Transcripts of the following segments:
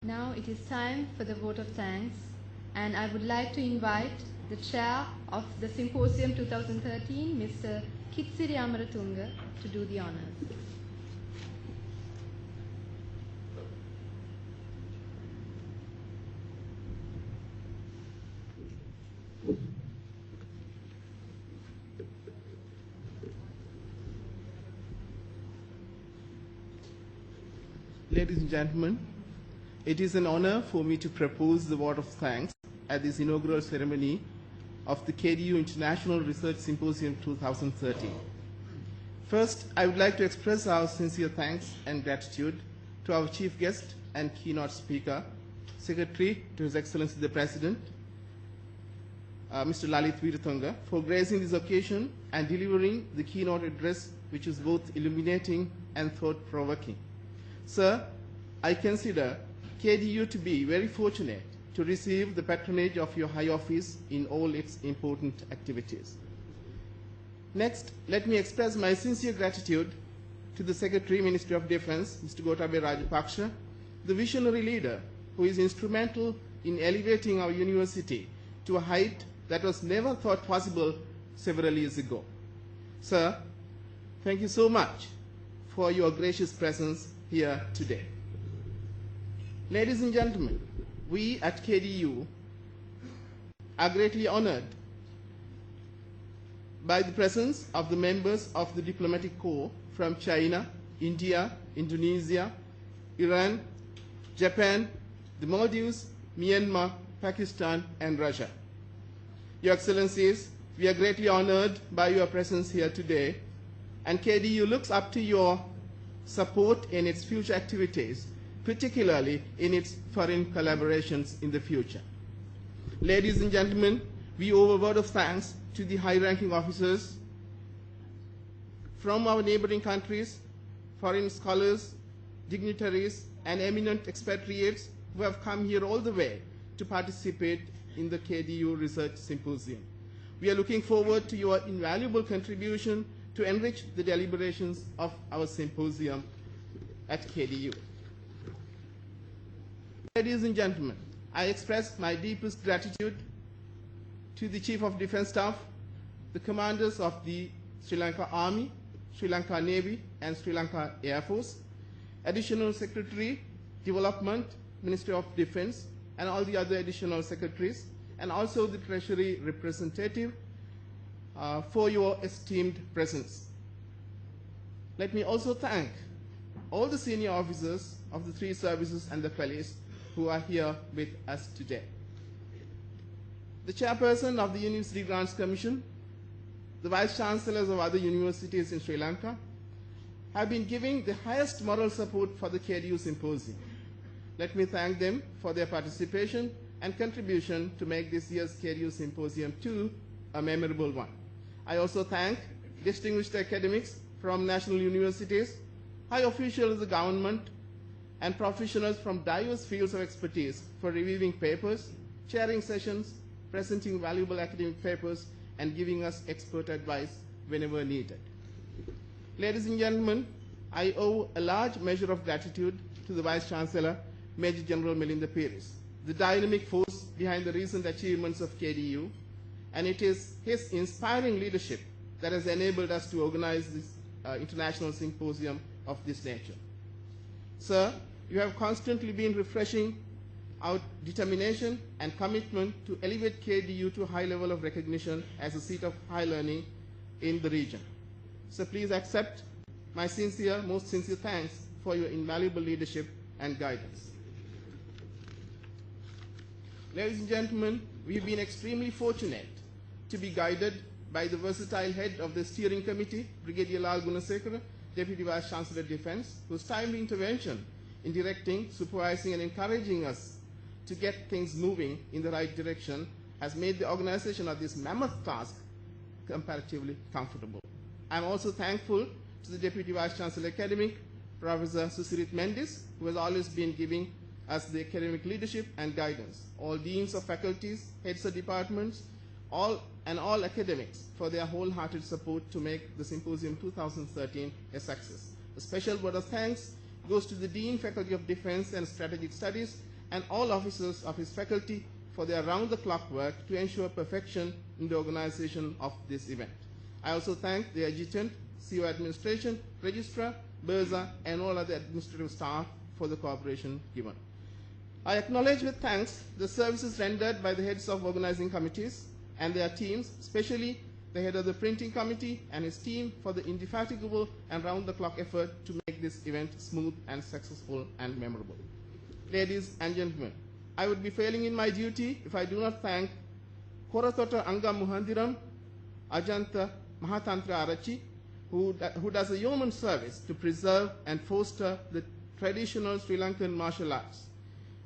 Now it is time for the vote of thanks, and I would like to invite the chair of the Symposium 2013, Mr. Kithsiri Amaratunga, to do the honors. Ladies and gentlemen, it is an honor for me to propose the vote of thanks at this inaugural ceremony of the KDU International Research Symposium 2013. First, I would like to express our sincere thanks and gratitude to our chief guest and keynote speaker, Secretary to His Excellency the President, Mr. Lalit Veeratunga, for gracing this occasion and delivering the keynote address, which is both illuminating and thought-provoking. Sir, I consider KDU to be very fortunate to receive the patronage of your high office in all its important activities. Next, let me express my sincere gratitude to the Secretary, Ministry of Defense, Mr. Gotabaya Rajapaksa, the visionary leader who is instrumental in elevating our university to a height that was never thought possible several years ago. Sir, thank you so much for your gracious presence here today. Ladies and gentlemen, we at KDU are greatly honored by the presence of the members of the diplomatic corps from China, India, Indonesia, Iran, Japan, the Maldives, Myanmar, Pakistan, and Russia. Your Excellencies, we are greatly honored by your presence here today, and KDU looks up to your support in its future activities, particularly in its foreign collaborations in the future. Ladies and gentlemen, we owe a word of thanks to the high-ranking officers from our neighboring countries, foreign scholars, dignitaries, and eminent expatriates who have come here all the way to participate in the KDU Research Symposium. We are looking forward to your invaluable contribution to enrich the deliberations of our symposium at KDU. Ladies and gentlemen, I express my deepest gratitude to the Chief of Defense Staff, the commanders of the Sri Lanka Army, Sri Lanka Navy, and Sri Lanka Air Force, Additional Secretary, Development, Ministry of Defense, and all the other additional secretaries, and also the Treasury representative for your esteemed presence. Let me also thank all the senior officers of the three services and the police who are here with us today. The chairperson of the University Grants Commission, the vice chancellors of other universities in Sri Lanka have been giving the highest moral support for the KDU Symposium. Let me thank them for their participation and contribution to make this year's KDU Symposium 2 a memorable one. I also thank distinguished academics from national universities, high officials of the government, and professionals from diverse fields of expertise for reviewing papers, chairing sessions, presenting valuable academic papers, and giving us expert advice whenever needed. Ladies and gentlemen, I owe a large measure of gratitude to the Vice Chancellor, Major General Melinda Pires, the dynamic force behind the recent achievements of KDU, and it is his inspiring leadership that has enabled us to organize this international symposium of this nature. Sir, you have constantly been refreshing our determination and commitment to elevate KDU to a high level of recognition as a seat of high learning in the region. So please accept my sincere, most sincere thanks for your invaluable leadership and guidance. Ladies and gentlemen, we've been extremely fortunate to be guided by the versatile head of the steering committee, Brigadier Lal Gunasekara, Deputy Vice Chancellor of Defense, whose timely intervention in directing, supervising, and encouraging us to get things moving in the right direction has made the organization of this mammoth task comparatively comfortable. I'm also thankful to the Deputy Vice Chancellor Academic, Professor Susirit Mendis, who has always been giving us the academic leadership and guidance, all deans of faculties, heads of departments, all academics for their wholehearted support to make the Symposium 2013 a success. A special word of thanks goes to the Dean, Faculty of Defense and Strategic Studies, and all officers of his faculty for their round-the-clock work to ensure perfection in the organization of this event. I also thank the adjutant, CO administration, registrar, Burza, and all other administrative staff for the cooperation given. I acknowledge with thanks the services rendered by the heads of organizing committees and their teams, especially the head of the printing committee and his team for the indefatigable and round-the-clock effort to make this event smooth and successful and memorable. Ladies and gentlemen, I would be failing in my duty if I do not thank Koratota Anga Muhandiram, Ajanta Mahatantra Arachi, who does a yeoman service to preserve and foster the traditional Sri Lankan martial arts.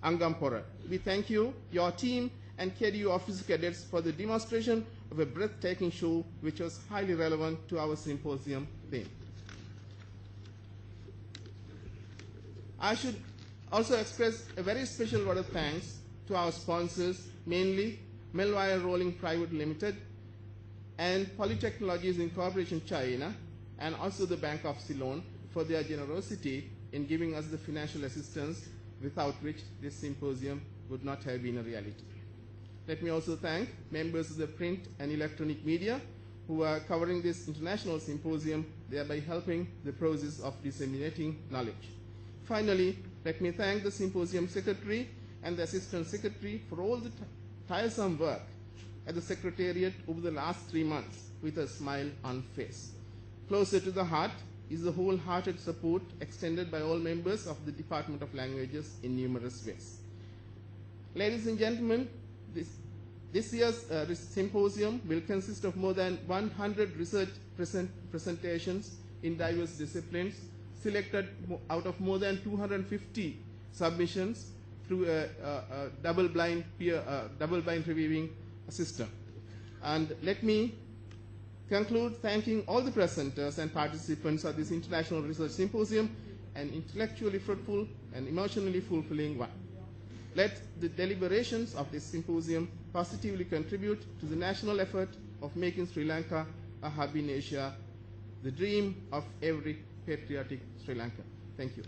Angampora, we thank you, your team, and KDU officer cadets for the demonstration of a breathtaking show which was highly relevant to our symposium theme. I should also express a very special word of thanks to our sponsors, mainly Melwire Rolling Private Limited and Polytechnologies Incorporation China, and also the Bank of Ceylon for their generosity in giving us the financial assistance without which this symposium would not have been a reality. Let me also thank members of the print and electronic media who are covering this international symposium, thereby helping the process of disseminating knowledge. Finally, let me thank the symposium secretary and the assistant secretary for all the tiresome work at the secretariat over the last 3 months with a smile on face. Closer to the heart is the wholehearted support extended by all members of the Department of Languages in numerous ways. Ladies and gentlemen, this year's symposium will consist of more than 100 research presentations in diverse disciplines, selected out of more than 250 submissions through a double-blind reviewing system. And let me conclude thanking all the presenters and participants of this International Research Symposium, an intellectually fruitful and emotionally fulfilling one. Let the deliberations of this symposium positively contribute to the national effort of making Sri Lanka a hub in Asia, the dream of every patriotic Sri Lankan. Thank you.